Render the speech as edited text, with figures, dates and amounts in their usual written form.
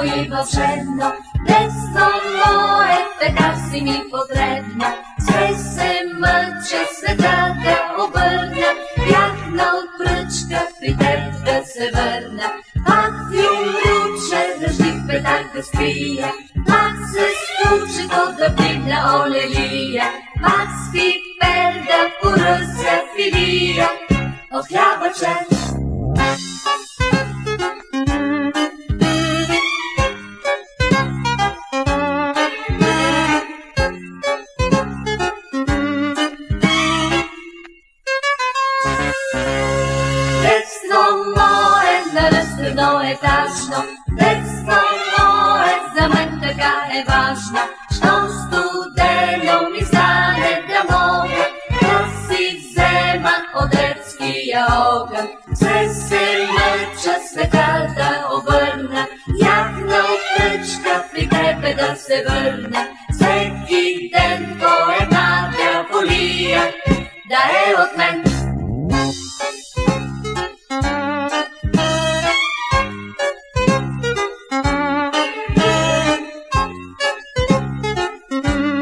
ясно и вълшебно, детство мое, така си ми потребно. Все се мъча светата обърна, бягна от пръчка, при теб да се върна. Пак ви умруча, дъжди в петак да скрия, пак се скучи да бигна олелия, пак с пипер да поръся филия от хлябача. Детство мое, наръстено етажно, детство мое, за мен така е важно. Щом студено ми стане да мога да си взема от детския огън. Все се мъча света да обърна, яхна от пръчка при тебе да се върна.